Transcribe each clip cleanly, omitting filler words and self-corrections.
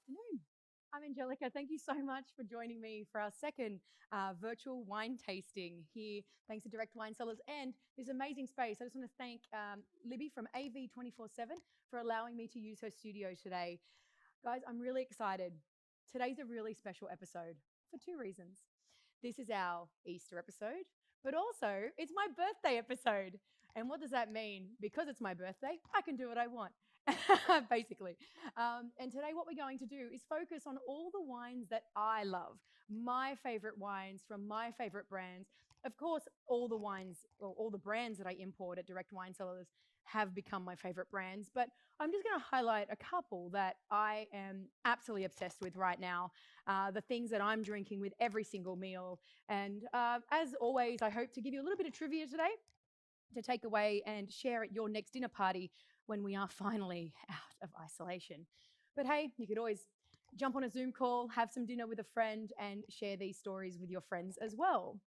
afternoon. I'm Angelica. Thank you so much for joining me for our second virtual wine tasting here, thanks to Direct Wine Cellars and this amazing space. I just want to thank Libby from AV247 for allowing me to use her studio today. Guys, I'm really excited. Today's a really special episode for two reasons. This is our Easter episode, but also it's my birthday episode. And what does that mean? Because it's my birthday, I can do what I want. Basically. And today, what we're going to do is focus on all the wines that I love, my favorite wines from my favorite brands. Of course, all the wines or all the brands that I import at Direct Wine Cellars have become my favorite brands, but I'm just going to highlight a couple that I am absolutely obsessed with right now, the things that I'm drinking with every single meal. And as always, I hope to give you a little bit of trivia today to take away and share at your next dinner party when we are finally out of isolation. But hey, you could always jump on a Zoom call, have some dinner with a friend, and share these stories with your friends as well.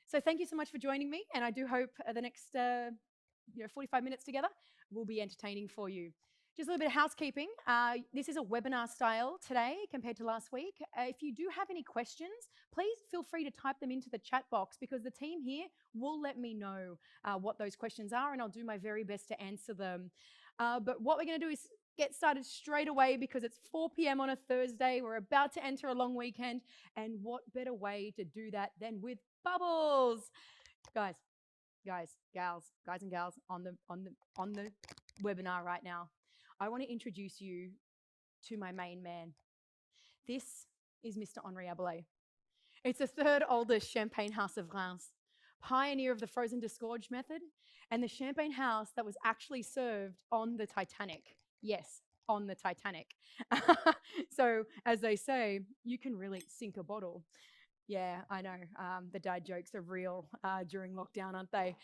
So thank you so much for joining me, and I do hope the next 45 minutes together will be entertaining for you. Just a little bit of housekeeping. This is a webinar style today compared to last week. If you do have any questions, please feel free to type them into the chat box because the team here will let me know what those questions are and I'll do my very best to answer them. But what we're going to do is get started straight away because it's 4 p.m. on a Thursday. We're about to enter a long weekend. And what better way to do that than with bubbles? Guys, guys and gals on the webinar right now. I want to introduce you to my main man. This is Mr. Henri Abelais. It's the third oldest champagne house of Reims, pioneer of the frozen disgorge method, and the champagne house that was actually served on the Titanic. Yes, on the Titanic. So, as they say, you can really sink a bottle. Yeah, I know. The dad jokes are real during lockdown, aren't they?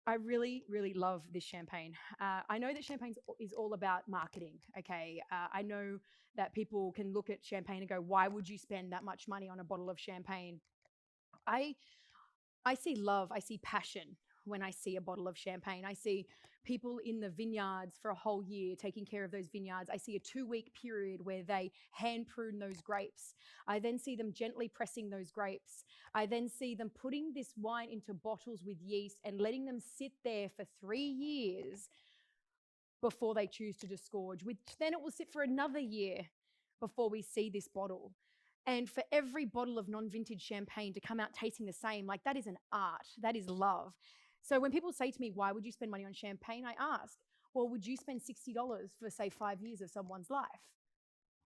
I really, really love this champagne. I know that champagne is all about marketing. Okay, I know that people can look at champagne and go, "Why would you spend that much money on a bottle of champagne?" I I see love, I see passion when I see a bottle of champagne. I see people in the vineyards for a whole year taking care of those vineyards. I see a 2 week period where they hand prune those grapes. I then see them gently pressing those grapes. I then see them putting this wine into bottles with yeast and letting them sit there for 3 years before they choose to disgorge, which then it will sit for another year before we see this bottle. And for every bottle of non-vintage champagne to come out tasting the same, like that is an art, that is love. So when people say to me, why would you spend money on champagne? I ask, well, would you spend $60 for, say, 5 years of someone's life?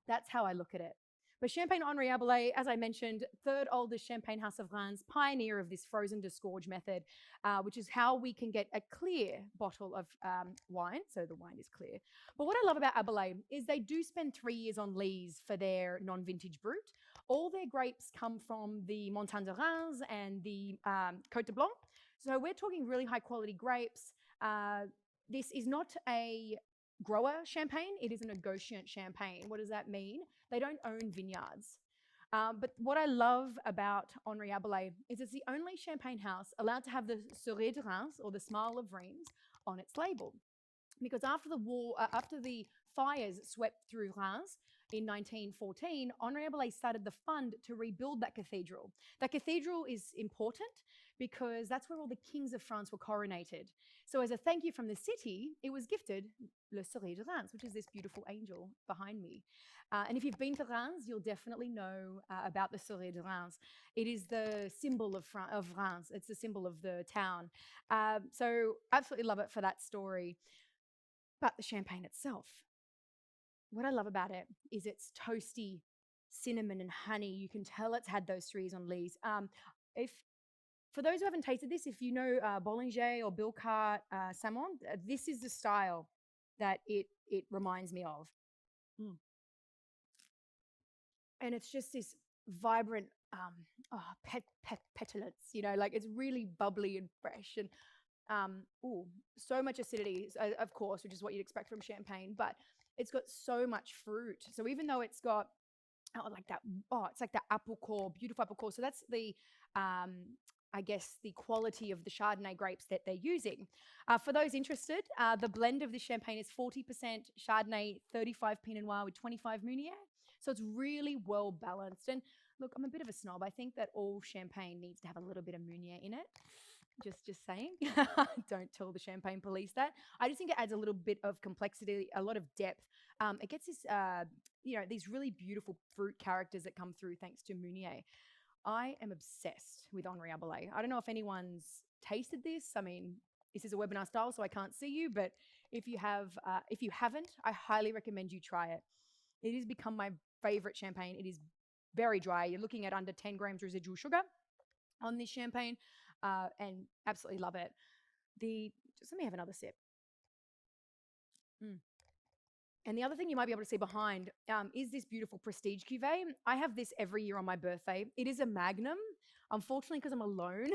That's how I look at it. But Champagne Henri Abelais, as I mentioned, third oldest champagne house of Reims, pioneer of this frozen disgorge method, which is how we can get a clear bottle of wine. So the wine is clear. But what I love about Abelais is they do spend 3 years on lees for their non-vintage brut. All their grapes come from the Montagne de Reims and the Côte de Blanc. So we're talking really high quality grapes. This is not a grower champagne, it is a negotiant champagne. What does that mean? They don't own vineyards. But what I love about Henri Abelais is it's the only champagne house allowed to have the Sourire de Reims, or the smile of Reims, on its label. Because after the war, after the fires swept through Reims in 1914, Henri Abelais started the fund to rebuild that cathedral. That cathedral is important because that's where all the kings of France were coronated. So as a thank you from the city, it was gifted Le Sourire de Reims, which is this beautiful angel behind me. And if you've been to Reims, you'll definitely know about the Sourire de Reims. It is the symbol of Reims. It's the symbol of the town. So absolutely love it for that story. But the champagne itself, what I love about it is it's toasty cinnamon and honey. You can tell it's had those 3 years on lees. If For those who haven't tasted this, if you know Bollinger or Bilcart Samon, this is the style that it reminds me of. Mm. And it's just this vibrant petulance, like it's really bubbly and fresh and so much acidity, of course, which is what you'd expect from champagne, but it's got so much fruit. So even though it's got it's like the apple core, beautiful apple core. So that's the I guess, the quality of the Chardonnay grapes that they're using. For those interested, the blend of the champagne is 40% Chardonnay, 35 Pinot Noir with 25 Meunier. So it's really well balanced. And look, I'm a bit of a snob. I think that all champagne needs to have a little bit of Meunier in it. Just saying. Don't tell the champagne police that. I just think it adds a little bit of complexity, a lot of depth. It gets this, these really beautiful fruit characters that come through thanks to Meunier. I am obsessed with Henri Abelet. I don't know if anyone's tasted this. I mean, this is a webinar style, so I can't see you, but if you haven't, I highly recommend you try it. It has become my favorite champagne. It is very dry. You're looking at under 10 grams residual sugar on this champagne, and absolutely love it. Just let me have another sip. And the other thing you might be able to see behind is this beautiful Prestige cuvee. I have this every year on my birthday. It is a Magnum. Unfortunately, because I'm alone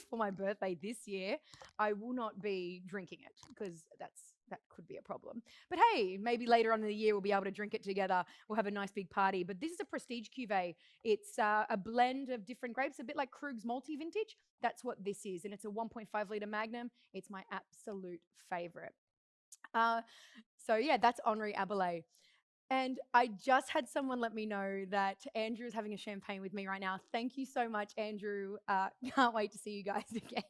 for my birthday this year, I will not be drinking it because that could be a problem. But hey, maybe later on in the year we'll be able to drink it together. We'll have a nice big party. But this is a Prestige cuvee. It's a blend of different grapes, a bit like Krug's Multi Vintage. That's what this is. And it's a 1.5 litre Magnum. It's my absolute favorite. So yeah, that's Henri Abelet. And I just had someone let me know that Andrew is having a champagne with me right now. Thank you so much, Andrew. Can't wait to see you guys again.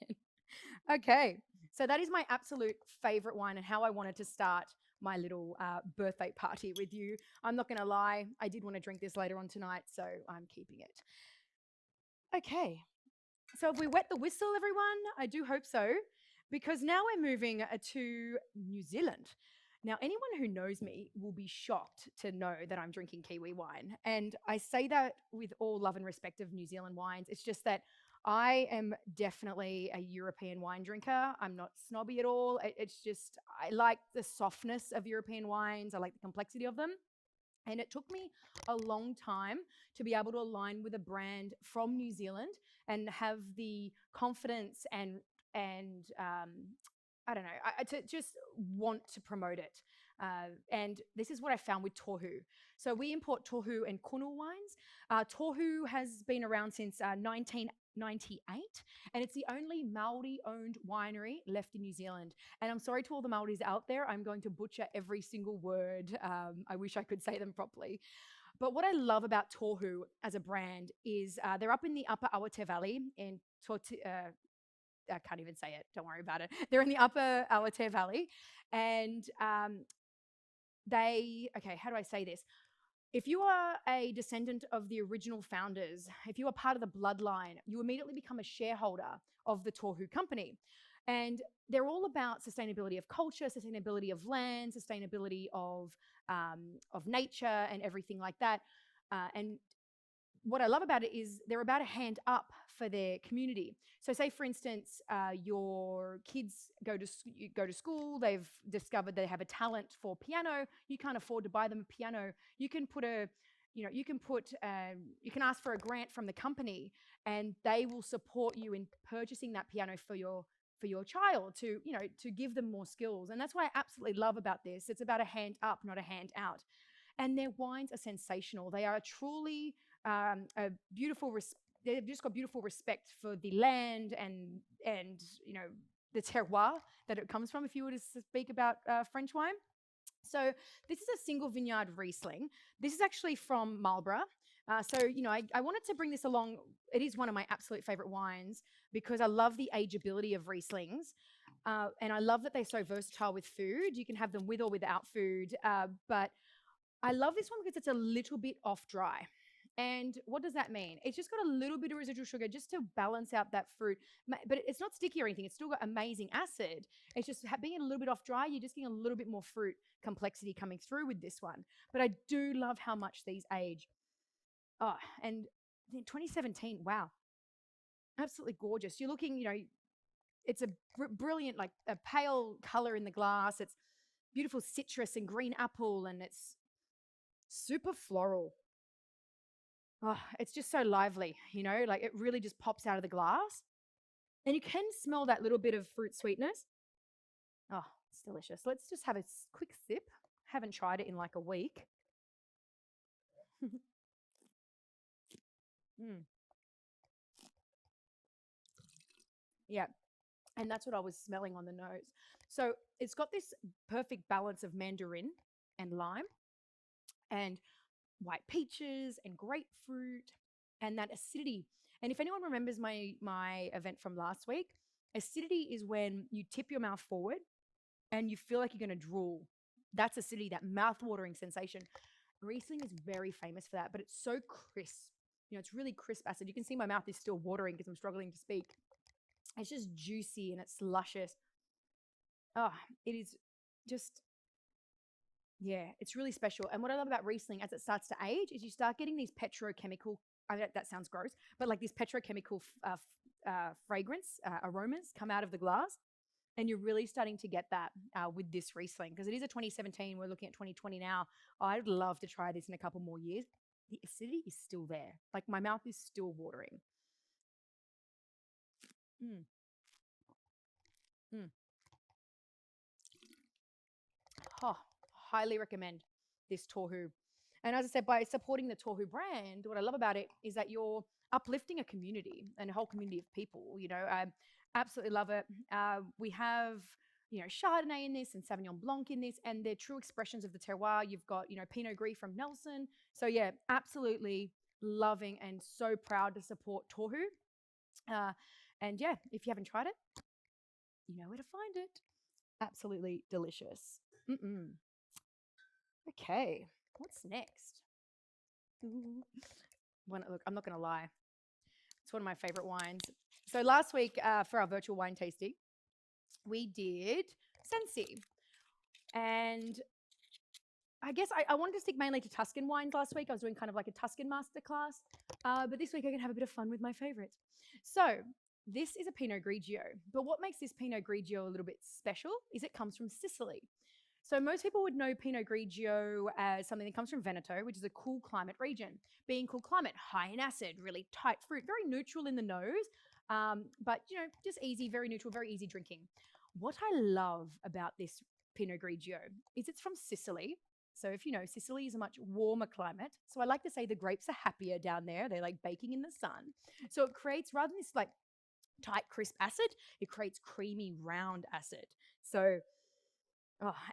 Okay, so that is my absolute favorite wine and how I wanted to start my little birthday party with you. I'm not going to lie, I did want to drink this later on tonight, so I'm keeping it. Okay, so have we wet the whistle, everyone? I do hope so, because now we're moving to New Zealand. Now, anyone who knows me will be shocked to know that I'm drinking Kiwi wine. And I say that with all love and respect of New Zealand wines. It's just that I am definitely a European wine drinker. I'm not snobby at all. It's just, I like the softness of European wines. I like the complexity of them. And it took me a long time to be able to align with a brand from New Zealand and have the confidence and I don't know, to just want to promote it. And this is what I found with Tohu. So we import Tohu and Kunu wines. Tohu has been around since 1998, and it's the only Maori-owned winery left in New Zealand. And I'm sorry to all the Maoris out there, I'm going to butcher every single word. I wish I could say them properly. But what I love about Tohu as a brand is they're up in the upper Awate Valley in I can't even say it. Don't worry about it. They're in the upper Awate Valley. And okay, how do I say this? If you are a descendant of the original founders, if you are part of the bloodline, you immediately become a shareholder of the Tohu company. And they're all about sustainability of culture, sustainability of land, sustainability of nature and everything like that. And what I love about it is they're about a hand up for their community. So say, for instance, your kids go to school, they've discovered they have a talent for piano, you can't afford to buy them a piano. You can ask for a grant from the company and they will support you in purchasing that piano for your child to give them more skills. And that's what I absolutely love about this. It's about a hand up, not a hand out. And their wines are sensational. They are truly they've just got beautiful respect for the land and the terroir that it comes from, if you were to speak about French wine. So this is a single vineyard Riesling. This is actually from Marlborough. I wanted to bring this along. It is one of my absolute favorite wines because I love the ageability of Rieslings. And I love that they're so versatile with food. You can have them with or without food. But I love this one because it's a little bit off dry. And what does that mean? It's just got a little bit of residual sugar just to balance out that fruit. But it's not sticky or anything. It's still got amazing acid. It's just being a little bit off dry, you're just getting a little bit more fruit complexity coming through with this one. But I do love how much these age. Oh, and in 2017, wow. Absolutely gorgeous. You're looking, it's a brilliant, like a pale color in the glass. It's beautiful citrus and green apple, and it's super floral. Oh, it's just so lively, like it really just pops out of the glass. And you can smell that little bit of fruit sweetness. Oh, it's delicious. Let's just have a quick sip. Haven't tried it in like a week. Yeah. And that's what I was smelling on the nose. So it's got this perfect balance of mandarin and lime and white peaches and grapefruit and that acidity. And if anyone remembers my event from last week, acidity is when you tip your mouth forward and you feel like you're going to drool. That's acidity, that mouth-watering sensation. Riesling is very famous for that, but it's so crisp. It's really crisp acid. You can see my mouth is still watering because I'm struggling to speak. It's just juicy and it's luscious. Oh, it is just, yeah, it's really special. And what I love about Riesling as it starts to age is you start getting these petrochemical, I know that sounds gross, but like these petrochemical fragrance aromas come out of the glass. And you're really starting to get that with this Riesling because it is a 2017. We're looking at 2020 now. I'd love to try this in a couple more years. The acidity is still there. Like my mouth is still watering. Mm, mm. Oh, highly recommend this Tohu. And as I said, by supporting the Tohu brand, what I love about it is that you're uplifting a community and a whole community of people. I absolutely love it. We have, Chardonnay in this and Sauvignon Blanc in this, and they're true expressions of the terroir. You've got, Pinot Gris from Nelson. So yeah, absolutely loving and so proud to support Tohu. And yeah, if you haven't tried it, you know where to find it. Absolutely delicious. Mm-mm. Okay, what's next? Ooh. Look, I'm not going to lie. It's one of my favorite wines. So last week for our virtual wine tasting, we did Sensi. And I guess I wanted to stick mainly to Tuscan wines last week. I was doing kind of like a Tuscan masterclass. But this week I can have a bit of fun with my favorites. So this is a Pinot Grigio. But what makes this Pinot Grigio a little bit special is it comes from Sicily. So most people would know Pinot Grigio as something that comes from Veneto, which is a cool climate region. Being cool climate, high in acid, really tight fruit, very neutral in the nose, but just easy, very neutral, very easy drinking. What I love about this Pinot Grigio is it's from Sicily. So if you know, Sicily is a much warmer climate. So I like to say the grapes are happier down there. They're like baking in the sun. So it creates, rather than this like tight, crisp acid, it creates creamy, round acid. So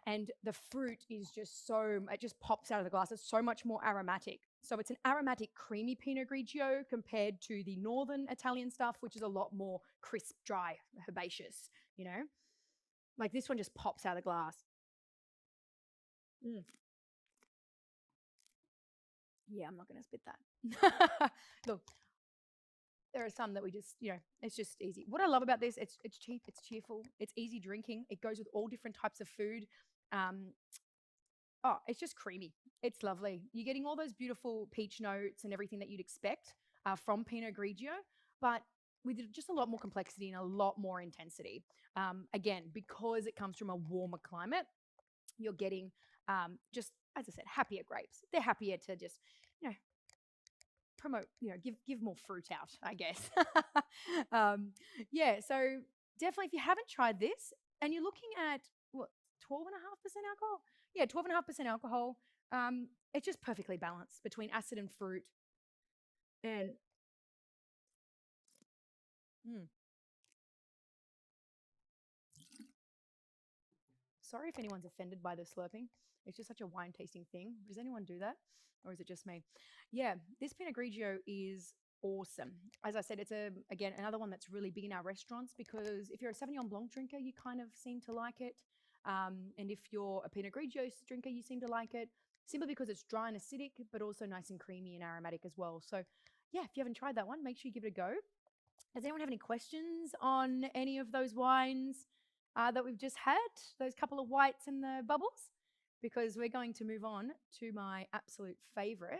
and the fruit is just it just pops out of the glass. It's so much more aromatic. So it's an aromatic, creamy Pinot Grigio compared to the northern Italian stuff, which is a lot more crisp, dry, herbaceous, Like this one just pops out of the glass. Mm. Yeah, I'm not going to spit that. Look, there are some that we just, it's just easy. What I love about this, it's cheap, it's cheerful, it's easy drinking. It goes with all different types of food. It's just creamy. It's lovely. You're getting all those beautiful peach notes and everything that you'd expect from Pinot Grigio, but with just a lot more complexity and a lot more intensity. Again, because it comes from a warmer climate, you're getting just, as I said, happier grapes. They're happier to just, promote, give more fruit out, I guess. Yeah, so definitely if you haven't tried this and you're looking at what, 12.5% alcohol? Yeah, 12.5% alcohol. It's just perfectly balanced between acid and fruit. And sorry if anyone's offended by the slurping. It's just such a wine tasting thing. Does anyone do that? Or is it just me? Yeah, this Pinot Grigio is awesome. As I said, it's again another one that's really big in our restaurants because if you're a Sauvignon Blanc drinker, you kind of seem to like it. And if you're a Pinot Grigio drinker, you seem to like it simply because it's dry and acidic, but also nice and creamy and aromatic as well. So yeah, if you haven't tried that one, make sure you give it a go. Does anyone have any questions on any of those wines that we've just had, those couple of whites and the bubbles? Because we're going to move on to my absolute favorite.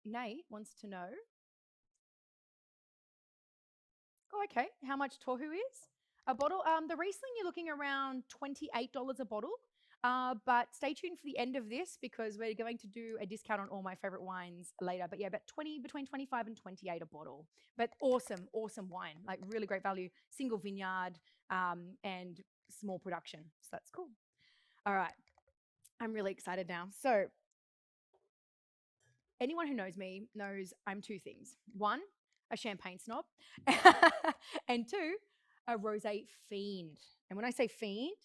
Nate wants to know, okay, how much Tohu is? A bottle, the Riesling, you're looking around $28 a bottle. But stay tuned for the end of this because we're going to do a discount on all my favorite wines later. But yeah, between 25 and 28 a bottle. But awesome, awesome wine. Like really great value, single vineyard, and small production. So that's cool. All right. I'm really excited now. So anyone who knows me knows I'm two things. One, a champagne snob, and two, a rosé fiend. And when I say fiend,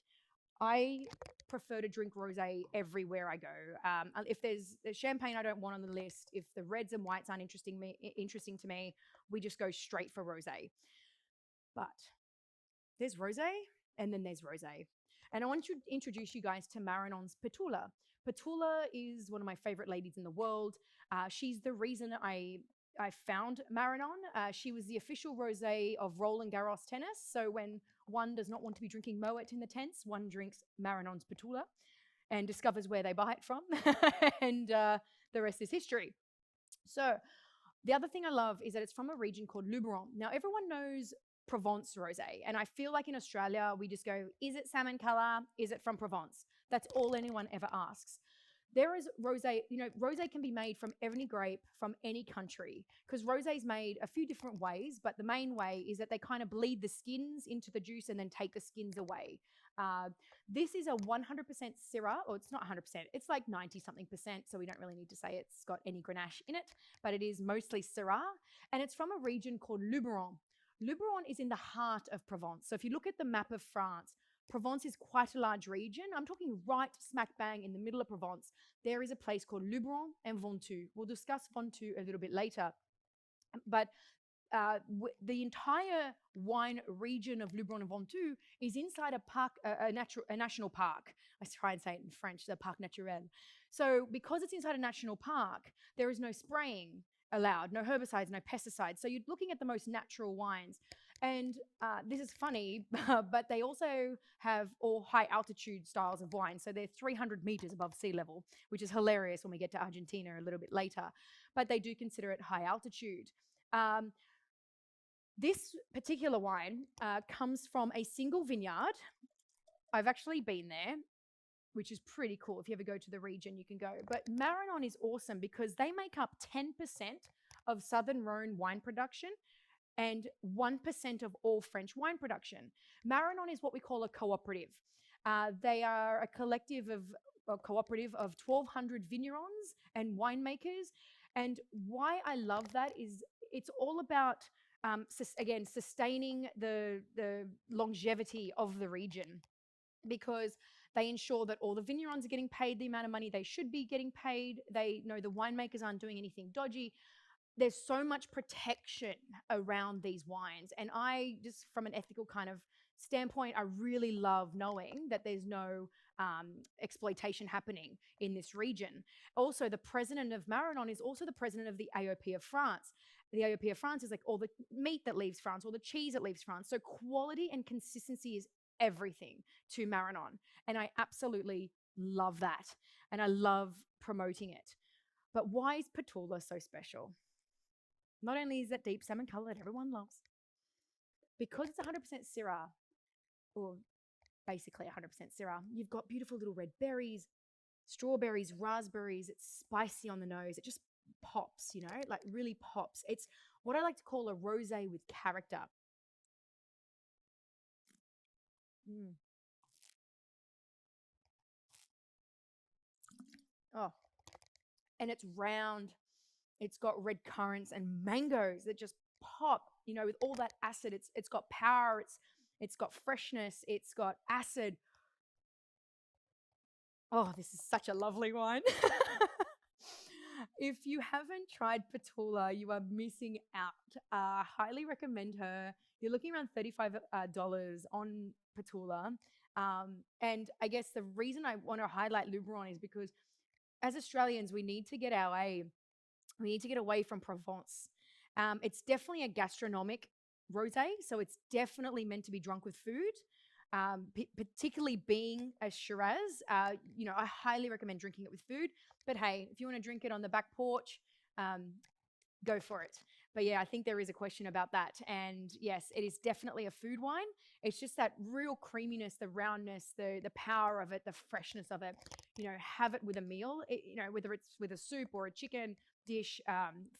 I prefer to drink rosé everywhere I go. If there's champagne I don't want on the list, if the reds and whites aren't interesting to me, we just go straight for rosé. But there's rosé, and then there's rosé. And I want to introduce you guys to Maranon's Petula. Petula is one of my favorite ladies in the world. She's the reason I found Maranon. She was the official rosé of Roland Garros tennis. So when one does not want to be drinking Moet in the tents, one drinks Maranon's Petula and discovers where they buy it from. And the rest is history. So the other thing I love is that it's from a region called Luberon. Now, everyone knows Provence rosé, and I feel like in Australia, we just go, is it salmon color? Is it from Provence? That's all anyone ever asks. There is rosé, rosé can be made from any grape from any country, because rosé is made a few different ways, but the main way is that they kind of bleed the skins into the juice and then take the skins away. This is a 100% Syrah, or it's not 100%, it's like 90 something percent, so we don't really need to say it's got any Grenache in it, but it is mostly Syrah, and it's from a region called Luberon. Luberon is in the heart of Provence. So if you look at the map of France, Provence is quite a large region. I'm talking right smack bang in the middle of Provence. There is a place called Luberon and Ventoux. We'll discuss Ventoux a little bit later. But the entire wine region of Luberon and Ventoux is inside a park, a national park. I try and say it in French, the Parc Naturel. So because it's inside a national park, there is no spraying allowed, no herbicides, no pesticides. So you're looking at the most natural wines. And this is funny, but they also have all high altitude styles of wine. So they're 300 meters above sea level, which is hilarious when we get to Argentina a little bit later. But they do consider it high altitude. This particular wine comes from a single vineyard. I've actually been there, which is pretty cool. If you ever go to the region, you can go. But Maranon is awesome because they make up 10% of Southern Rhone wine production and 1% of all French wine production. Maranon is what we call a cooperative. They are a cooperative of 1,200 vignerons and winemakers. And why I love that is it's all about, again, sustaining the longevity of the region, because they ensure that all the vignerons are getting paid the amount of money they should be getting paid. They know the winemakers aren't doing anything dodgy. There's so much protection around these wines. And I just, from an ethical kind of standpoint, I really love knowing that there's no exploitation happening in this region. Also, the president of Maranon is also the president of the AOP of France. The AOP of France is like all the meat that leaves France, all the cheese that leaves France. So quality and consistency is everything to Maranon. And I absolutely love that. And I love promoting it. But why is Petula so special? Not only is that deep salmon color that everyone loves, because it's 100% Syrah, or basically 100% Syrah, you've got beautiful little red berries, strawberries, raspberries. It's spicy on the nose. It just pops, like really pops. It's what I like to call a rosé with character. Oh, and it's round. It's got red currants and mangoes that just pop, with all that acid. It's got power. It's got freshness. It's got acid. Oh, this is such a lovely wine. If you haven't tried Petula, you are missing out. Highly recommend her. You're looking around $35 on Petula. And I guess the reason I want to highlight Luberon is because as Australians, we need to get away from Provence. It's definitely a gastronomic rosé, so it's definitely meant to be drunk with food. Particularly being a Shiraz, I highly recommend drinking it with food. But hey, if you want to drink it on the back porch, go for it. But yeah, I think there is a question about that. And yes, it is definitely a food wine. It's just that real creaminess, the roundness, the power of it, the freshness of it. Have it with a meal, whether it's with a soup or a chicken dish,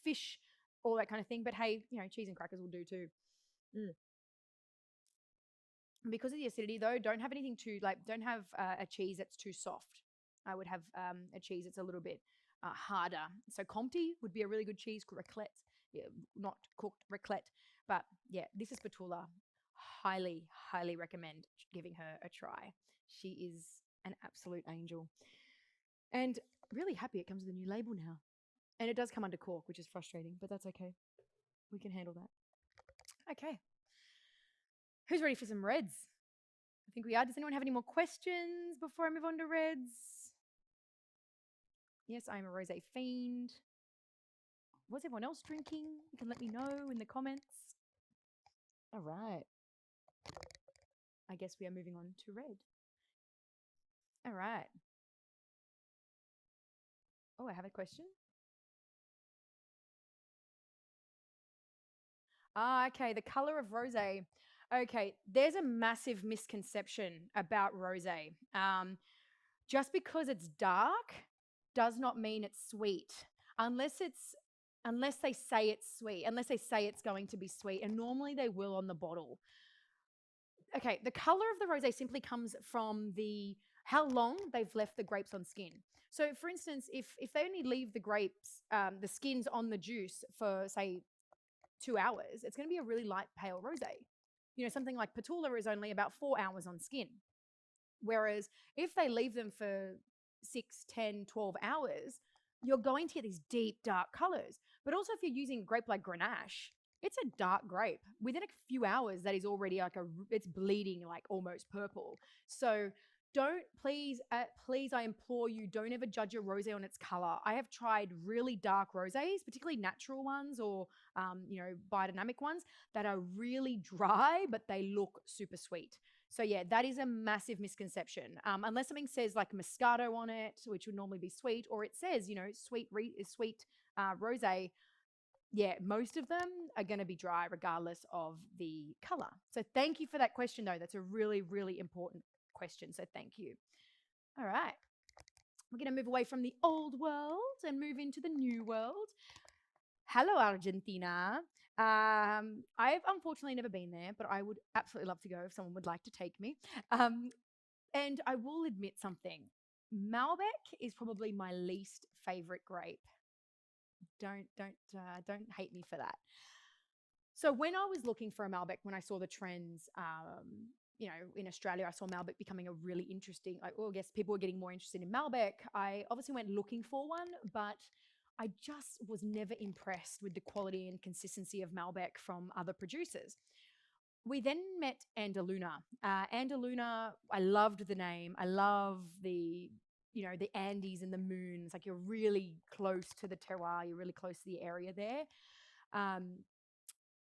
fish, all that kind of thing. But hey, cheese and crackers will do too. Because of the acidity, though, don't have anything too, don't have a cheese that's too soft. I would have a cheese that's a little bit harder. So Comté would be a really good cheese. Raclette, not cooked raclette. But yeah, this is Petula. Highly, highly recommend giving her a try. She is an absolute angel. And really happy it comes with a new label now. And it does come under cork, which is frustrating, but that's okay. We can handle that. Okay. Who's ready for some reds? I think we are. Does anyone have any more questions before I move on to reds? Yes, I'm a rosé fiend. What's everyone else drinking? You can let me know in the comments. All right. I guess we are moving on to red. All right. Oh, I have a question. Okay, the color of rosé. Okay, there's a massive misconception about rosé. Just because it's dark does not mean it's sweet, unless they say it's sweet, unless they say it's going to be sweet, and normally they will on the bottle. Okay, the color of the rosé simply comes from how long they've left the grapes on skin. So, for instance, if they only leave the grapes, the skins on the juice for say 2 hours, it's going to be a really light pale rosé. You know, something like Petula is only about 4 hours on skin. Whereas if they leave them for 6, 10, 12 hours, you're going to get these deep, dark colors. But also if you're using a grape like Grenache, it's a dark grape. Within a few hours, that is already it's bleeding like almost purple. So please, I implore you, don't ever judge a rosé on its color. I have tried really dark rosés, particularly natural ones or, biodynamic ones that are really dry, but they look super sweet. So yeah, that is a massive misconception. Unless something says like Moscato on it, which would normally be sweet, or it says, sweet rosé. Yeah, most of them are going to be dry regardless of the color. So thank you for that question, though. That's a really, really important question. So thank you. All right. We're going to move away from the old world and move into the new world. Hello, Argentina. I've unfortunately never been there, but I would absolutely love to go if someone would like to take me. And I will admit something. Malbec is probably my least favorite grape. Don't hate me for that. So when I was looking for a Malbec, when I saw the trends, in Australia, I saw Malbec becoming a really interesting, I guess people were getting more interested in Malbec. I obviously went looking for one, but I just was never impressed with the quality and consistency of Malbec from other producers. We then met Andaluna. Andaluna, I loved the name. I love the Andes and the moon. It's like you're really close to the terroir. You're really close to the area there.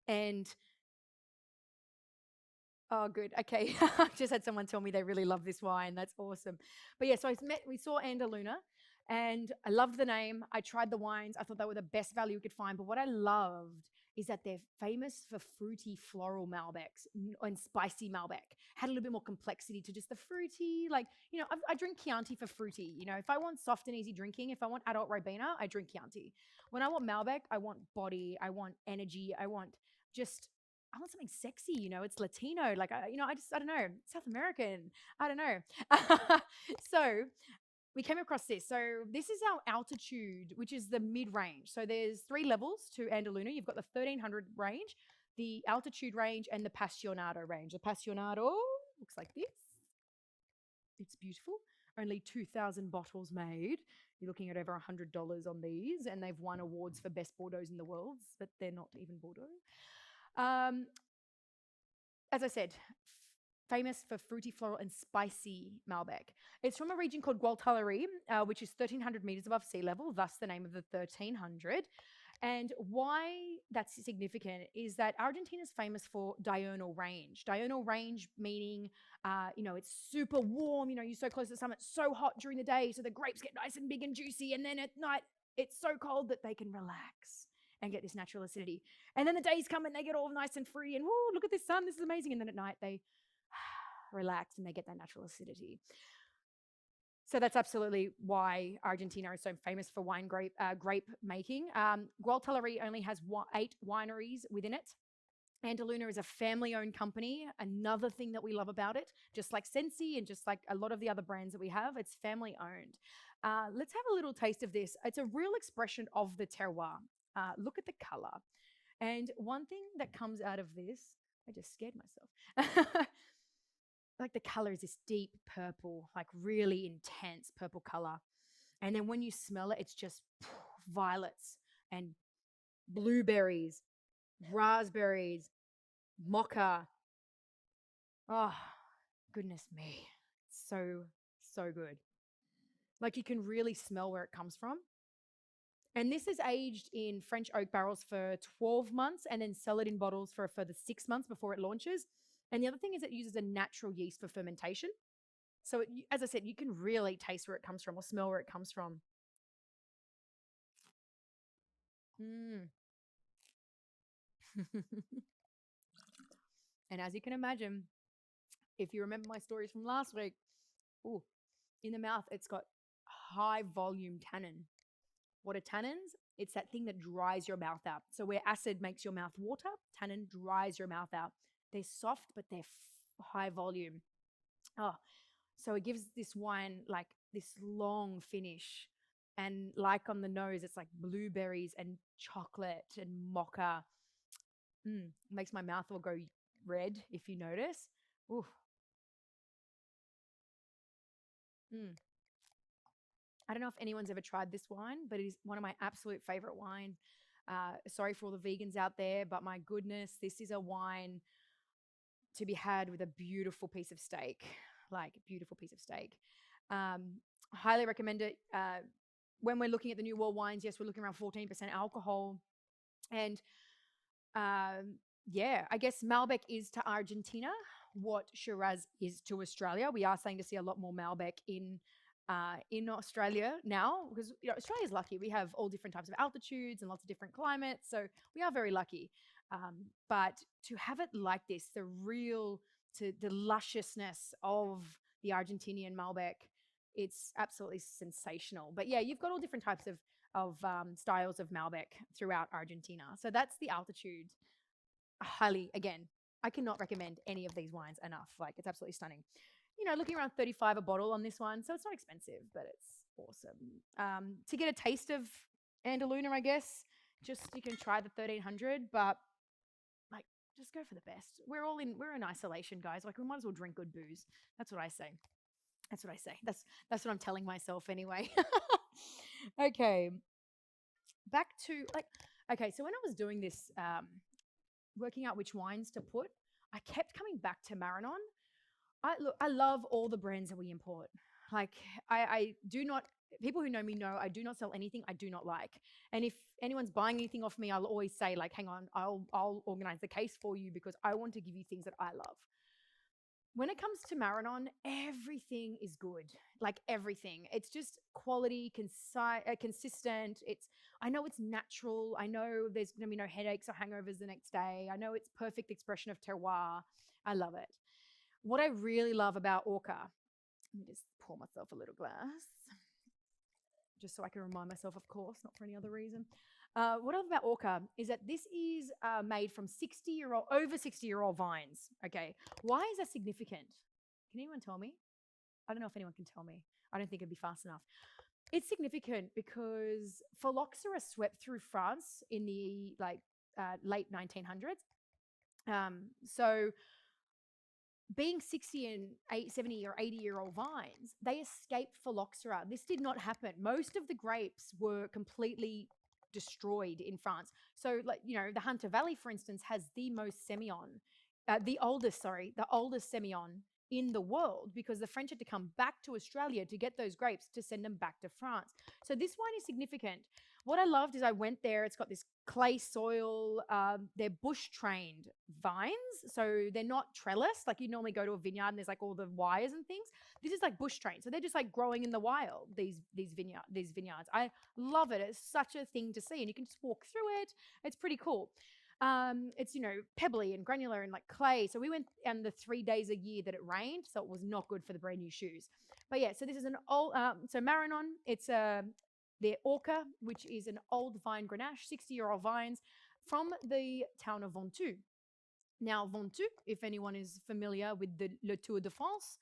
And oh, good. Okay. I just had someone tell me they really love this wine. That's awesome. But yeah, so we saw Andaluna and I loved the name. I tried the wines. I thought they were the best value we could find. But what I loved is that they're famous for fruity floral Malbecs and spicy Malbec. Had a little bit more complexity to just the fruity. Like, I drink Chianti for fruity. If I want soft and easy drinking, if I want adult Ribena, I drink Chianti. When I want Malbec, I want body, I want energy, I want something sexy, it's Latino. Like, I don't know, South American. I don't know. So we came across this. So this is our altitude, which is the mid-range. So there's 3 levels to Andaluna. You've got the 1300 range, the altitude range, and the Passionado range. The Passionado looks like this. It's beautiful. Only 2,000 bottles made. You're looking at over $100 on these, and they've won awards for best Bordeaux in the world, but they're not even Bordeaux. As I said, famous for fruity, floral, and spicy Malbec. It's from a region called Gualtallary, which is 1,300 meters above sea level, thus the name of the 1,300. And why that's significant is that Argentina is famous for diurnal range. Diurnal range meaning, it's super warm, you're so close to the sun, it's so hot during the day, so the grapes get nice and big and juicy, and then at night, it's so cold that they can relax and get this natural acidity. And then the days come and they get all nice and free and, whoa, look at this sun, this is amazing. And then at night they relax and they get that natural acidity. So that's absolutely why Argentina is so famous for grape making. Gualtallary only has 8 wineries within it. Andaluna is a family-owned company. Another thing that we love about it, just like Sensi and just like a lot of the other brands that we have, it's family-owned. Let's have a little taste of this. It's a real expression of the terroir. Look at the color. And one thing that comes out of this, I just scared myself. Like the color is this deep purple, like really intense purple color. And then when you smell it, it's just violets and blueberries, raspberries, mocha. Oh, goodness me. So, so good. Like you can really smell where it comes from. And this is aged in French oak barrels for 12 months and then sell it in bottles for a further 6 months before it launches. And the other thing is it uses a natural yeast for fermentation. So, as I said, you can really taste where it comes from or smell where it comes from. Mm. And as you can imagine, if you remember my stories from last week, ooh, in the mouth, it's got high volume tannin. What are tannins? It's that thing that dries your mouth out. So where acid makes your mouth water, tannin dries your mouth out. They're soft, but they're high volume. Oh, so it gives this wine like this long finish. And like on the nose, it's like blueberries and chocolate and mocha. Makes my mouth all go red if you notice. Ooh. Mm. I don't know if anyone's ever tried this wine, but it is one of my absolute favorite wine. Sorry for all the vegans out there, but my goodness, this is a wine to be had with a beautiful piece of steak, like beautiful piece of steak. Highly recommend it. When we're looking at the New World wines, yes, we're looking around 14% alcohol. And yeah, I guess Malbec is to Argentina what Shiraz is to Australia. We are starting to see a lot more Malbec in Australia now because Australia's lucky. We have all different types of altitudes and lots of different climates, so we are very lucky. But to have it like this, the lusciousness of the Argentinian Malbec, it's absolutely sensational. But yeah, you've got all different types of styles of Malbec throughout Argentina. So that's the altitude. Highly, again, I cannot recommend any of these wines enough. Like it's absolutely stunning. Looking around 35 a bottle on this one. So it's not expensive, but it's awesome. To get a taste of Andaluna, I guess, just you can try the 1300, but like just go for the best. We're in isolation, guys. Like we might as well drink good booze. That's what I say. That's what I say. That's what I'm telling myself anyway. Okay. Back to okay, so when I was doing this, working out which wines to put, I kept coming back to Maranon. I love all the brands that we import. Like I do not. People who know me know I do not sell anything I do not like. And if anyone's buying anything off me, I'll always say like, hang on, I'll organize the case for you because I want to give you things that I love. When it comes to Maranon, everything is good. Like everything. It's just quality, consistent. I know it's natural. I know there's going to be no headaches or hangovers the next day. I know it's perfect expression of terroir. I love it. What I really love about Orca, let me just pour myself a little glass, just so I can remind myself, of course, not for any other reason. What I love about Orca is that this is made from over 60-year-old vines. Okay, why is that significant? Can anyone tell me? I don't know if anyone can tell me. I don't think it'd be fast enough. It's significant because phylloxera swept through France in the late 1900s. So being 60 and 70 or 80-year-old vines, they escaped phylloxera. This did not happen. Most of the grapes were completely destroyed in France. So, the Hunter Valley, for instance, has the oldest Semillon in the world because the French had to come back to Australia to get those grapes to send them back to France. So this wine is significant. What I loved is I went there. It's got this clay soil. They're bush trained vines. So they're not trellis. Like you normally go to a vineyard and there's like all the wires and things. This is like bush trained. So they're just like growing in the wild, these vineyards. I love it. It's such a thing to see. And you can just walk through it. It's pretty cool. It's pebbly and granular and like clay. So we went on the 3 days a year that it rained, so it was not good for the brand new shoes. But yeah, so this is an old so Maranon, it's the Orca, which is an old vine Grenache, 60-year-old vines from the town of Ventoux. Now Ventoux, if anyone is familiar with the Le Tour de France,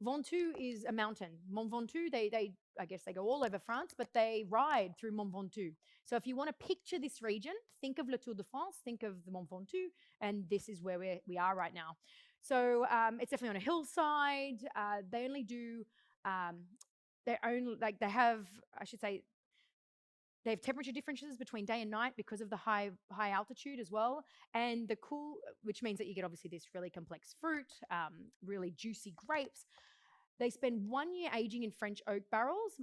Ventoux is a mountain. Mont Ventoux, they I guess they go all over France, but they ride through Mont Ventoux. So if you want to picture this region, think of Le Tour de France, think of the Mont Ventoux, and this is where we are right now. So it's definitely on a hillside. They only do their own, like they have, I should say, they have temperature differences between day and night because of the high altitude as well, and the cool, which means that you get obviously this really complex fruit, really juicy grapes. They spend 1 year aging in French oak barrels,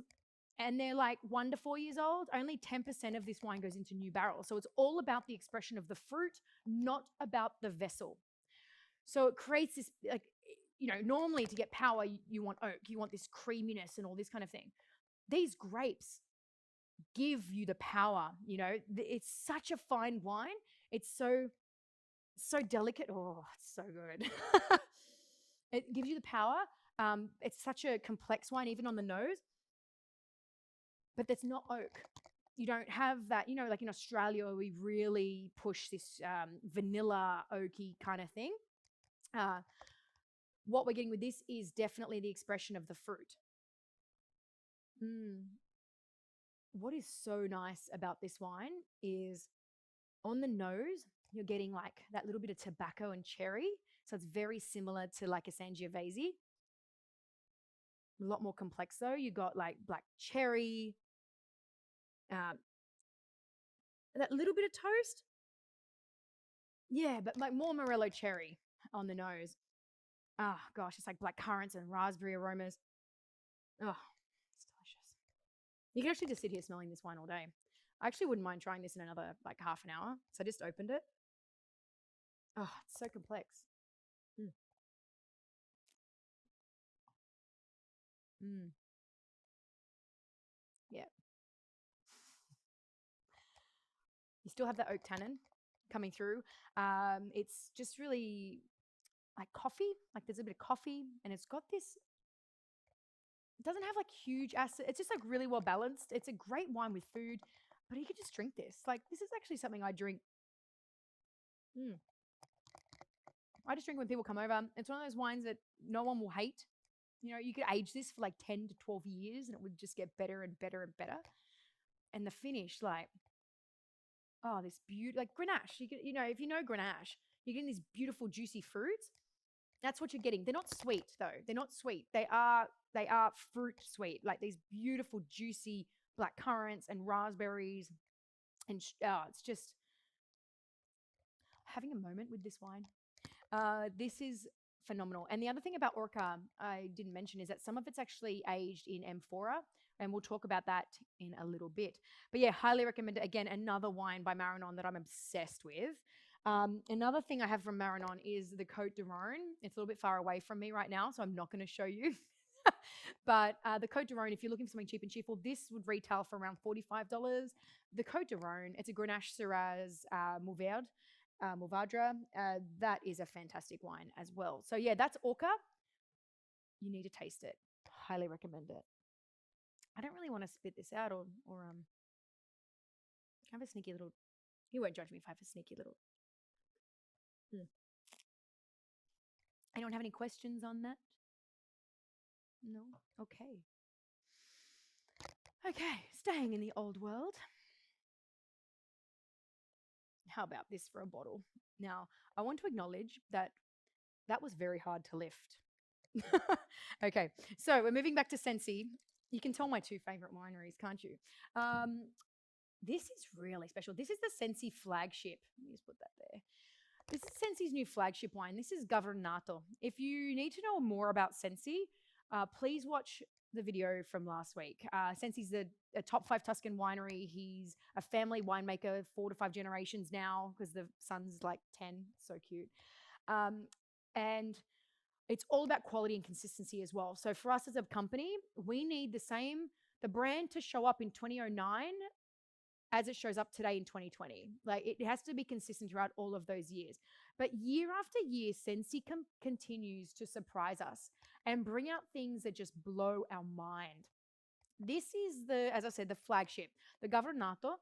and they're like 1 to 4 years old. Only 10% of this wine goes into new barrels, so it's all about the expression of the fruit, not about the vessel. So it creates this, like, normally to get power, you want oak, you want this creaminess and all this kind of thing. These grapes give you the power. It's such a fine wine. It's so delicate. Oh, it's so good. It gives you the power. It's such a complex wine, even on the nose, but that's not oak. You don't have that, like in Australia where we really push this vanilla oaky kind of thing. What we're getting with this is definitely the expression of the fruit. What is so nice about this wine is on the nose, you're getting like that little bit of tobacco and cherry. So it's very similar to like a Sangiovese. A lot more complex though. You got like black cherry, that little bit of toast. Yeah, but like more Morello cherry on the nose. Oh gosh, it's like black currants and raspberry aromas. Oh, it's delicious. You can actually just sit here smelling this wine all day. I actually wouldn't mind trying this in another like half an hour. So I just opened it. Oh, it's so complex. Mm. Mm. Yeah. You still have that oak tannin coming through. It's just really like coffee. Like there's a bit of coffee, and it's got this. It doesn't have like huge acid. It's just like really well balanced. It's a great wine with food, but you could just drink this. Like this is actually something I drink. I just drink when people come over. It's one of those wines that no one will hate. You could age this for like 10 to 12 years and it would just get better and better and better. And the finish, like, oh, this beauty, like Grenache. If you know Grenache, you're getting these beautiful, juicy fruits. That's what you're getting. They're not sweet though. They're not sweet. They are fruit sweet, like these beautiful, juicy black currants and raspberries. And it's just having a moment with this wine. This is phenomenal. And the other thing about Orca I didn't mention is that some of it's actually aged in amphora, and we'll talk about that in a little bit. But yeah, highly recommend it. Again, another wine by Maranon that I'm obsessed with. Another thing I have from Maranon is the Côte du Rhône. It's a little bit far away from me right now, so I'm not going to show you. But the Côte du Rhône, if you're looking for something cheap and cheerful, this would retail for around $45. The Côte du Rhône, it's a Grenache Syrah Mourvèdre. That is a fantastic wine as well. So yeah, that's Orca. You need to taste it. Highly recommend it. I don't really want to spit this out or I have a sneaky little. You won't judge me if I have a sneaky little. Anyone have any questions on that? No? Okay. Okay, staying in the old world. How about this for a bottle? Now, I want to acknowledge that was very hard to lift. Okay, so we're moving back to Sensi. You can tell my two favorite wineries, can't you? This is really special. This is the Sensi flagship. Let me just put that there. This is Sensi's new flagship wine. This is Governato. If you need to know more about Sensi, please watch the video from last week. Sensi's a top 5 Tuscan winery. He's a family winemaker, 4 to 5 generations now because the son's like 10. So cute. And it's all about quality and consistency as well. So for us as a company, we need the brand to show up in 2009 as it shows up today in 2020. Like it has to be consistent throughout all of those years. But year after year, Sensi continues to surprise us and bring out things that just blow our mind. This is as I said, the flagship, the Governato.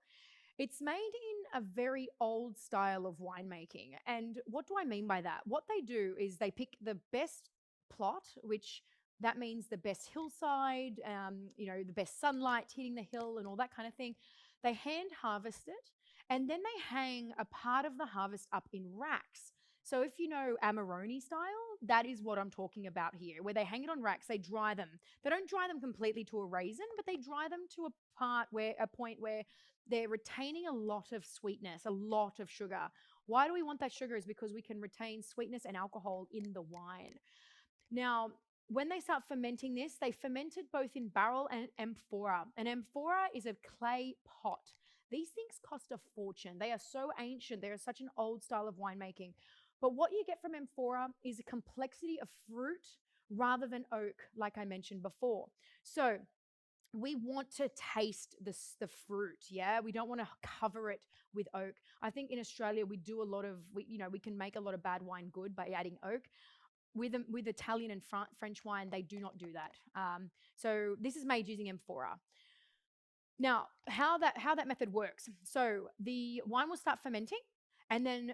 It's made in a very old style of winemaking. And what do I mean by that? What they do is they pick the best plot, which That means the best hillside, the best sunlight hitting the hill and all that kind of thing. They hand harvest it and then they hang a part of the harvest up in racks. So if you know Amarone style, that is what I'm talking about here, where they hang it on racks, they dry them. They don't dry them completely to a raisin, but they dry them to a point where they're retaining a lot of sweetness, a lot of sugar. Why do we want that sugar? Is because we can retain sweetness and alcohol in the wine. Now, when they start fermenting this, they ferment it both in barrel and amphora. An amphora is a clay pot. These things cost a fortune. They are so ancient. They are such an old style of winemaking. But what you get from amphora is a complexity of fruit rather than oak, like I mentioned before. So we want to taste the fruit. Yeah, we don't want to cover it with oak. I think in Australia we do a lot of we can make a lot of bad wine good by adding oak. With Italian and French wine, they do not do that. So this is made using amphora. Now, how that method works. So the wine will start fermenting, and then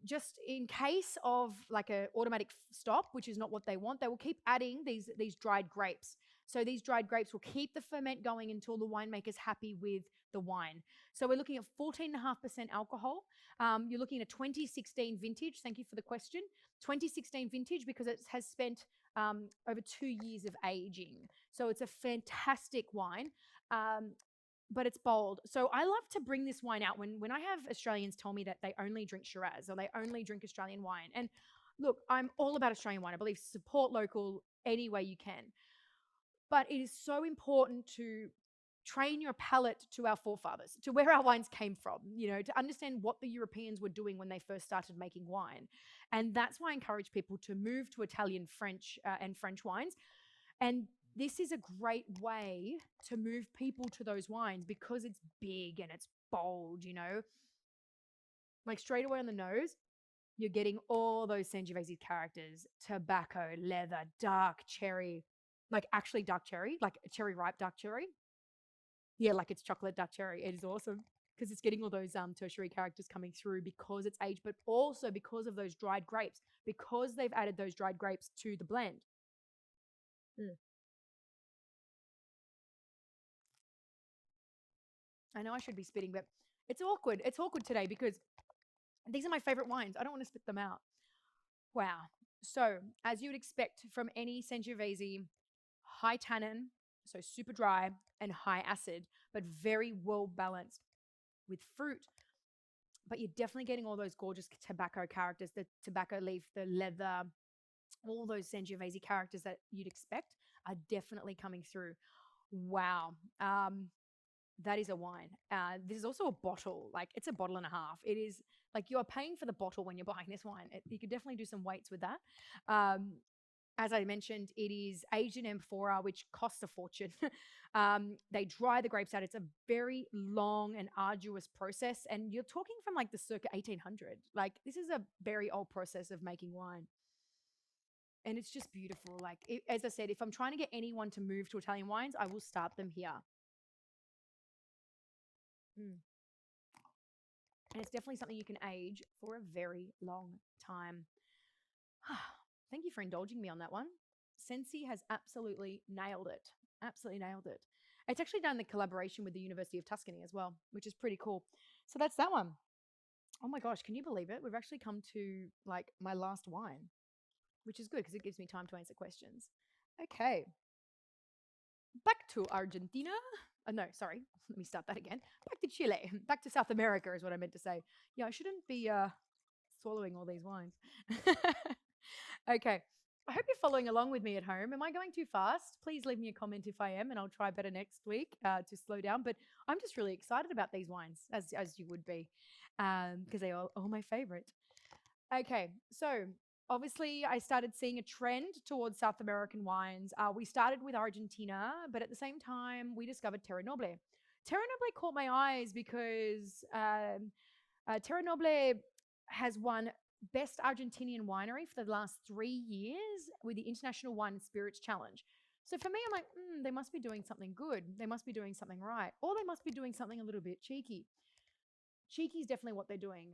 just in case of like a automatic stop, which is not what they want, they will keep adding these dried grapes. So these dried grapes will keep the ferment going until the winemaker's happy with the wine. So we're looking at 14.5% alcohol. You're looking at a 2016 vintage. Thank you for the question. 2016 vintage because it has spent over 2 years of aging. So it's a fantastic wine. But it's bold. So I love to bring this wine out when I have Australians tell me that they only drink Shiraz or they only drink Australian wine. And look, I'm all about Australian wine. I believe support local any way you can. But it is so important to train your palate to our forefathers, to where our wines came from, to understand what the Europeans were doing when they first started making wine. And that's why I encourage people to move to Italian, French, and French wines. And this is a great way to move people to those wines because it's big and it's bold, Like straight away on the nose, you're getting all those Sangiovese characters: tobacco, leather, dark cherry, like actually dark cherry, like cherry ripe dark cherry. Yeah, like it's chocolate dark cherry. It is awesome because it's getting all those tertiary characters coming through because it's aged, but also because of those dried grapes, because they've added those dried grapes to the blend. Mm. I know I should be spitting, but it's awkward. It's awkward today because these are my favorite wines. I don't want to spit them out. Wow. So, as you would expect from any Sangiovese, high tannin, so super dry and high acid, but very well balanced with fruit. But you're definitely getting all those gorgeous tobacco characters, the tobacco leaf, the leather, all those Sangiovese characters that you'd expect are definitely coming through. Wow. That is a wine. This is also a bottle. Like it's a bottle and a half. It is like you are paying for the bottle when you're buying this wine. You could definitely do some weights with that. As I mentioned, it is aged in amphora, which costs a fortune. They dry the grapes out. It's a very long and arduous process. And you're talking from like the circa 1800. Like this is a very old process of making wine. And it's just beautiful. Like, as I said, if I'm trying to get anyone to move to Italian wines, I will start them here. Mm. And it's definitely something you can age for a very long time. Thank you for indulging me on that one. Sensi has absolutely nailed it. Absolutely nailed it. It's actually done the collaboration with the University of Tuscany as well, which is pretty cool. So that's that one. Oh my gosh, can you believe it? We've actually come to like my last wine, which is good because it gives me time to answer questions. Okay. Back to Argentina. No, sorry. Let me start that again. Back to Chile. Back to South America is what I meant to say. Yeah, I shouldn't be swallowing all these wines. Okay. I hope you're following along with me at home. Am I going too fast? Please leave me a comment if I am, and I'll try better next week to slow down. But I'm just really excited about these wines, as you would be, because they are all my favorite. Okay, so obviously I started seeing a trend towards South American wines. We started with Argentina, but at the same time, we discovered Terra Noble. Terra Noble caught my eyes because Terra Noble has won Best Argentinian Winery for the last 3 years with the International Wine and Spirits Challenge. So for me, I'm like, they must be doing something good. They must be doing something right. Or they must be doing something a little bit cheeky. cheeky is definitely what they're doing.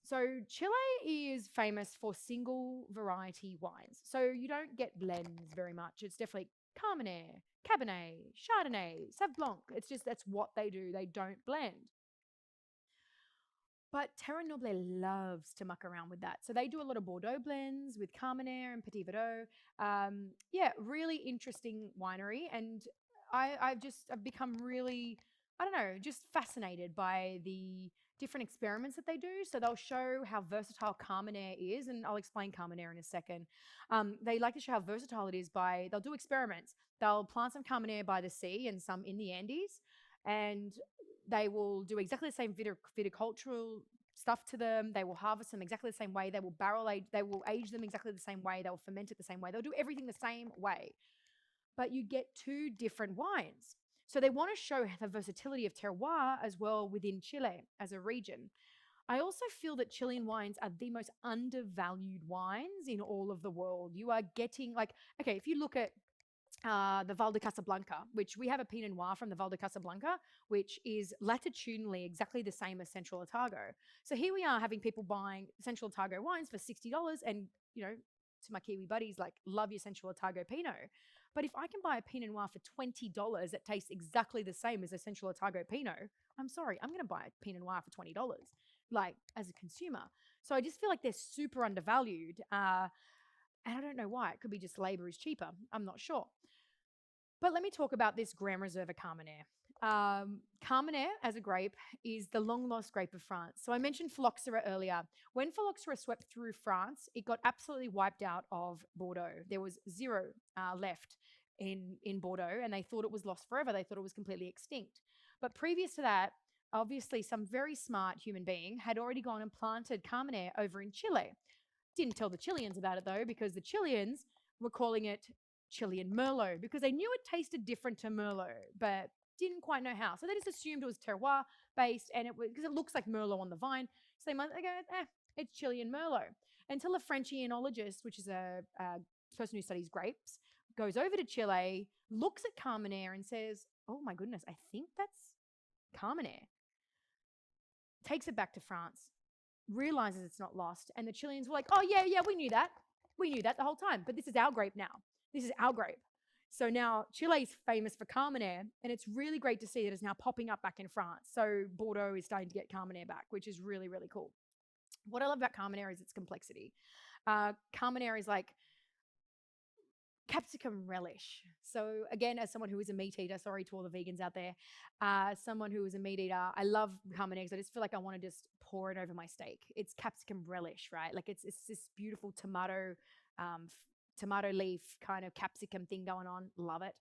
So Chile is famous for single variety wines. So you don't get blends very much. It's definitely Carmenere, Cabernet, Chardonnay, Sauv Blanc. It's just that's what they do. They don't blend. But Terra Noble loves to muck around with that. So they do a lot of Bordeaux blends with Carmenere and Petit Verdot. Yeah, really interesting winery. And I've become really, I don't know, just fascinated by the different experiments that they do. So they'll show how versatile Carmenere is, and I'll explain Carmenere in a second. They like to show how versatile it is by, they'll do experiments. They'll plant some Carmenere by the sea and some in the Andes, and they will do exactly the same viticultural stuff to them. They will harvest them exactly the same way. They will barrel age. They will age them exactly the same way. They will ferment it the same way. They'll do everything the same way. But you get two different wines. So they want to show the versatility of terroir as well within Chile as a region. I also feel that Chilean wines are the most undervalued wines in all of the world. You are getting like, okay, if you look at the Val de Casablanca, which we have a Pinot Noir from the Val de Casablanca, which is latitudinally exactly the same as Central Otago. So here we are having people buying Central Otago wines for $60, and you know, to my Kiwi buddies, like love your Central Otago Pinot. But if I can buy a Pinot Noir for $20 that tastes exactly the same as a Central Otago Pinot, I'm sorry, I'm going to buy a Pinot Noir for $20, like as a consumer. So I just feel like they're super undervalued. And I don't know why. It could be just labor is cheaper. I'm not sure. But let me talk about this Grand Reserve Carmenere. Carmenere as a grape is the long lost grape of France. So I mentioned phylloxera earlier. When phylloxera swept through France, it got absolutely wiped out of Bordeaux. There was zero left in Bordeaux, and they thought it was lost forever. They thought it was completely extinct. But previous to that, obviously, some very smart human being had already gone and planted Carmenere over in Chile. Didn't tell the Chileans about it though, because the Chileans were calling it Chilean Merlot because they knew it tasted different to Merlot, but didn't quite know how. So they just assumed it was terroir based, and it was because it looks like Merlot on the vine. So they go, it's Chilean Merlot. Until a French enologist, which is a person who studies grapes, goes over to Chile, looks at Carmenere and says, "Oh my goodness, I think that's Carmenere." Takes it back to France, realizes it's not lost, and the Chileans were like, "Oh yeah, we knew that. We knew that the whole time. But this is our grape now. This is our grape." So now Chile is famous for Carmenere, and it's really great to see that it's now popping up back in France. So Bordeaux is starting to get Carmenere back, which is really, really cool. What I love about Carmenere is its complexity. Carmenere is like capsicum relish. So again, as someone who is a meat eater, sorry to all the vegans out there, someone who is a meat eater, I love Carmenere because I just feel like I want to just pour it over my steak. It's capsicum relish, right? Like it's this beautiful tomato leaf kind of capsicum thing going on. Love it.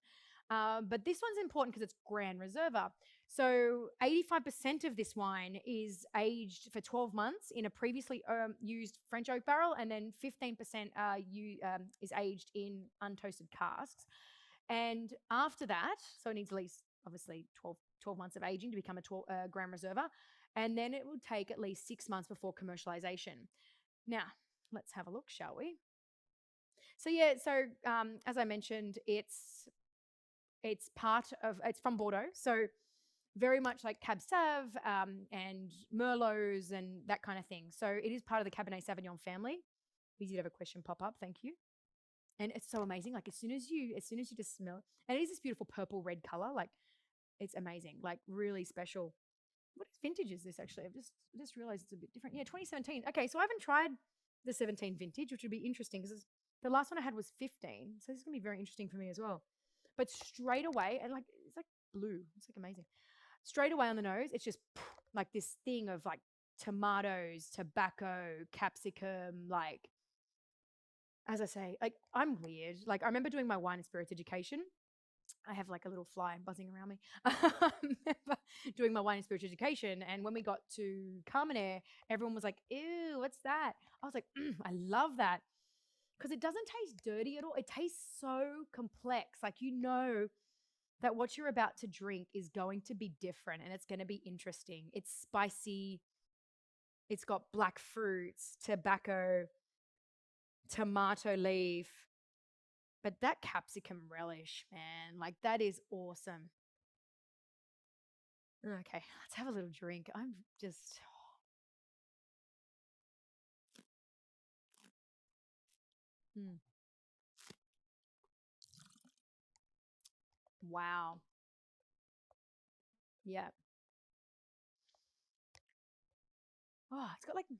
But this one's important because it's Grand Reserva. So 85% of this wine is aged for 12 months in a previously used French oak barrel, and then 15% is aged in untoasted casks. And after that, so it needs at least, obviously, 12 months of aging to become a Grand Reserva. And then it will take at least 6 months before commercialization. Now, let's have a look, shall we? So yeah, as I mentioned, it's from Bordeaux, so very much like Cab Sav and Merlots and that kind of thing. So it is part of the Cabernet Sauvignon family. We did have a question pop up, thank you. And it's so amazing. Like as soon as you just smell it, and it is this beautiful purple red color. Like it's amazing, like really special. What vintage is this actually? I've just realized it's a bit different. Yeah, 2017. Okay, so I haven't tried the 17 vintage, which would be interesting because the last one I had was 15. So this is gonna be very interesting for me as well. But straight away, and like it's like blue. It's like amazing. Straight away on the nose, it's just like this thing of like tomatoes, tobacco, capsicum, like as I say, like I'm weird. Like I remember doing my wine and spirits education. I have like a little fly buzzing around me. I remember doing my wine and spirits education, and when we got to Carmenere, everyone was like, "Ew, what's that?" I was like, "I love that." Because it doesn't taste dirty at all. It tastes so complex. Like, you know that what you're about to drink is going to be different and it's going to be interesting. It's spicy. It's got black fruits, tobacco, tomato leaf. But that capsicum relish, man, like that is awesome. Okay, let's have a little drink. I'm just, mm, wow. Yeah. Oh, it's got like a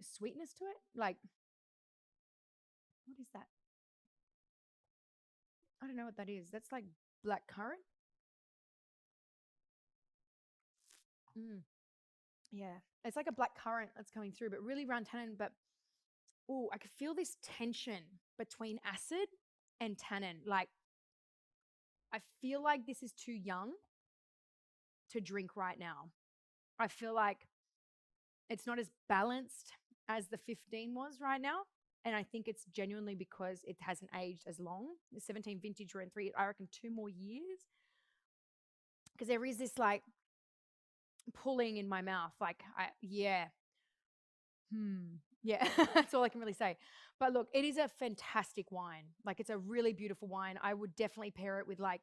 sweetness to it. Like, what is that? I don't know what that is. That's like black currant. Mm, yeah. It's like a black currant that's coming through, but really round tannin. But oh, I could feel this tension between acid and tannin. Like, I feel like this is too young to drink right now. I feel like it's not as balanced as the 15 was right now. And I think it's genuinely because it hasn't aged as long. The 17 vintage or in three, I reckon 2 more years. Because there is this like pulling in my mouth. Like, yeah. Yeah, that's all I can really say. But look, it is a fantastic wine. Like, it's a really beautiful wine. I would definitely pair it with like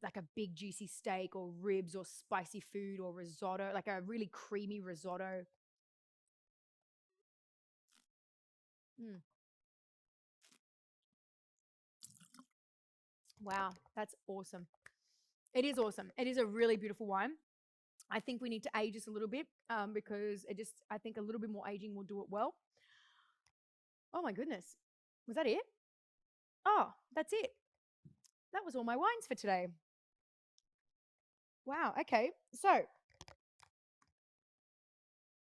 a big juicy steak or ribs or spicy food or risotto, like a really creamy risotto. Mm, wow, that's awesome. It is awesome. It is a really beautiful wine. I think we need to age this a little bit because I think a little bit more aging will do it well. Oh my goodness. Was that it? Oh, that's it. That was all my wines for today. Wow. Okay. So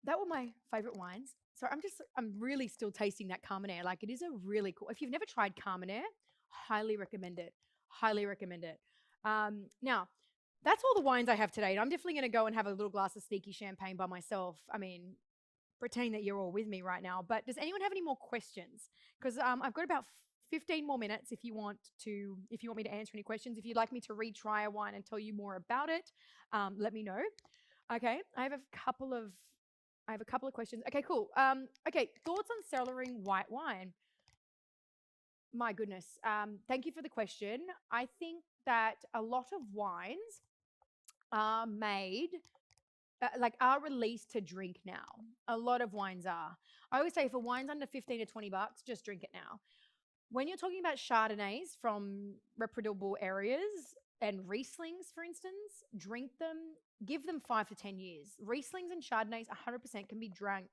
that were my favorite wines. So I'm really still tasting that Carmenere. Like, it is a really cool. If you've never tried Carmenere, highly recommend it. Highly recommend it. Now, that's all the wines I have today. And I'm definitely going to go and have a little glass of sneaky champagne by myself. I mean, pretending that you're all with me right now. But does anyone have any more questions? Because I've got about 15 more minutes if you want me to answer any questions. If you'd like me to retry a wine and tell you more about it, let me know. Okay, I have a couple of questions. Okay, cool. Okay, thoughts on cellaring white wine? My goodness. Thank you for the question. I think that a lot of wines are made are released to drink now. A lot of wines are. I always say if a wine's under 15 to 20 bucks, just drink it now. When you're talking about Chardonnays from reputable areas and Rieslings, for instance, drink them, give them 5 to 10 years. Rieslings and Chardonnays 100% can be drunk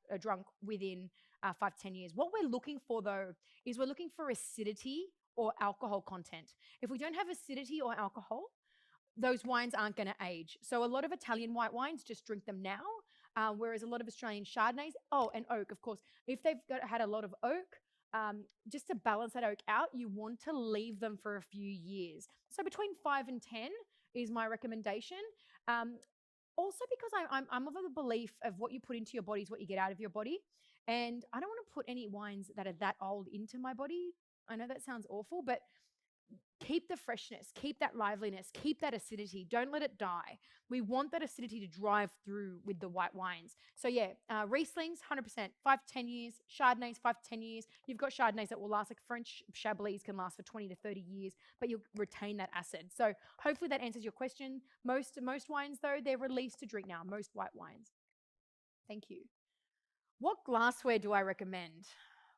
within 5 to 10 years. What we're looking for, though, is we're looking for acidity or alcohol content. If we don't have acidity or alcohol, those wines aren't going to age. So a lot of Italian white wines, just drink them now. Whereas a lot of Australian Chardonnays, oh, and oak, of course, if had a lot of oak, just to balance that oak out, you want to leave them for a few years. So between 5 and 10 is my recommendation. Um, Also, because I'm of the belief of what you put into your body is what you get out of your body, and I don't want to put any wines that are that old into my body. I know that sounds awful, but keep the freshness, keep that liveliness, keep that acidity. Don't let it die. We want that acidity to drive through with the white wines. So yeah, Rieslings, 100%, 5 to 10 years. Chardonnays, 5 to 10 years. You've got Chardonnays that will last, like French Chablis can last for 20 to 30 years, but you'll retain that acid. So hopefully that answers your question. Most wines though, they're released to drink now. Most white wines. Thank you. What glassware do I recommend?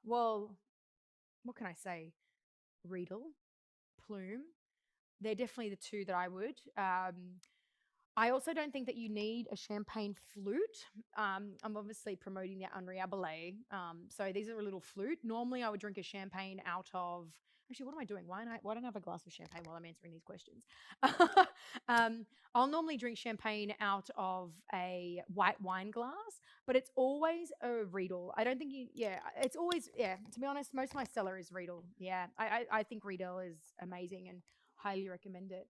Well, what can I say? Riedel, Plume. They're definitely the two that I would. I also don't think that you need a champagne flute. I'm obviously promoting the Unriabale. So these are a little flute. Normally, I would drink a champagne out of. Actually, what am I doing? Why don't I have a glass of champagne while I'm answering these questions? I'll normally drink champagne out of a white wine glass, but it's always a Riedel. I don't think you. Yeah, it's always. Yeah, to be honest, most of my cellar is Riedel. Yeah, I think Riedel is amazing and highly recommend it.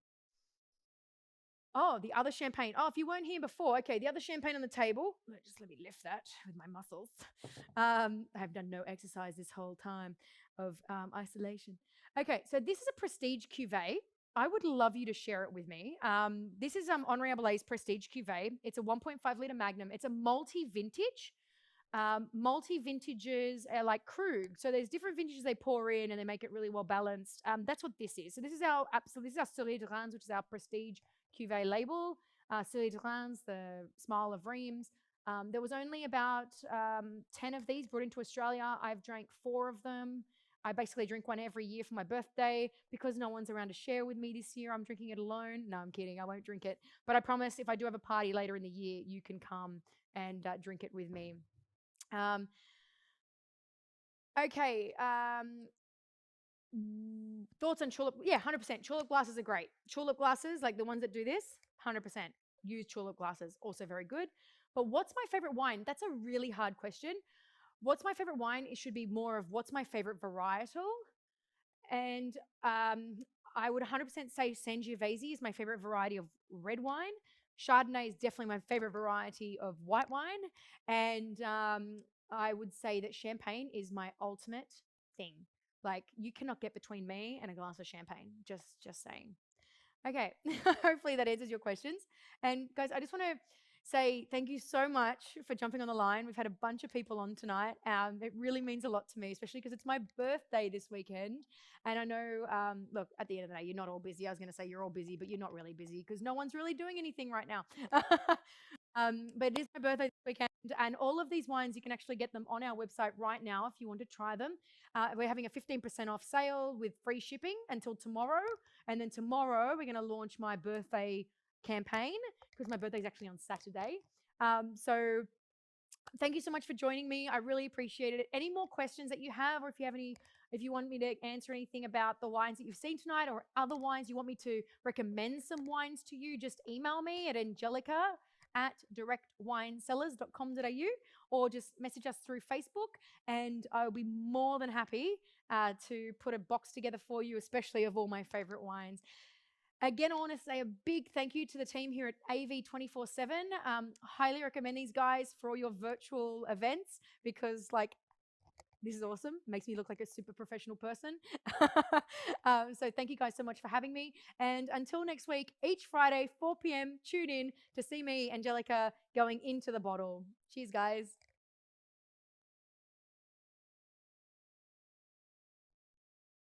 Oh, the other champagne. Oh, if you weren't here before, okay, the other champagne on the table. Just let me lift that with my muscles. I've done no exercise this whole time of isolation. Okay, so this is a Prestige Cuvée. I would love you to share it with me. This is Henri Abelais Prestige Cuvée. It's a 1.5 liter Magnum. It's a multi-vintage. Multi-vintages are like Krug. So there's different vintages they pour in and they make it really well balanced. That's what this is. So this is our Souris de Reims, which is our Prestige Cuvée label. Silly Declines, the Smile of Reims. There was only about 10 of these brought into Australia. I've drank 4 of them. I basically drink one every year for my birthday because no one's around to share with me this year. I'm drinking it alone. No, I'm kidding. I won't drink it. But I promise if I do have a party later in the year, you can come and drink it with me. Um, okay. Thoughts on tulip? Yeah, 100%. Tulip glasses are great. Tulip glasses, like the ones that do this, 100%. Use tulip glasses. Also very good. But what's my favorite wine? That's a really hard question. What's my favorite wine? It should be more of what's my favorite varietal. And I would 100% say Sangiovese is my favorite variety of red wine. Chardonnay is definitely my favorite variety of white wine. And I would say that champagne is my ultimate thing. Like you cannot get between me and a glass of champagne. Just saying. Okay. Hopefully that answers your questions. And guys, I just want to say thank you so much for jumping on the line. We've had a bunch of people on tonight. It really means a lot to me, especially because it's my birthday this weekend. And I know, look, at the end of the day, you're not all busy. I was going to say you're all busy, but you're not really busy because no one's really doing anything right now. But it is my birthday this weekend, and all of these wines, you can actually get them on our website right now if you want to try them. We're having a 15% off sale with free shipping until tomorrow. And then tomorrow, we're going to launch my birthday campaign because my birthday is actually on Saturday. So thank you so much for joining me. I really appreciate it. Any more questions that you have, or if you want me to answer anything about the wines that you've seen tonight or other wines you want me to recommend some wines to you, just email me at angelica@directwinesellers.com.au or just message us through Facebook, and I'll be more than happy to put a box together for you, especially of all my favorite wines. Again, I want to say a big thank you to the team here at AV247. Highly recommend these guys for all your virtual events because, like, this is awesome. Makes me look like a super professional person. So thank you guys so much for having me. And until next week, each Friday, 4 p.m., tune in to see me, Angelica, going into the bottle. Cheers, guys.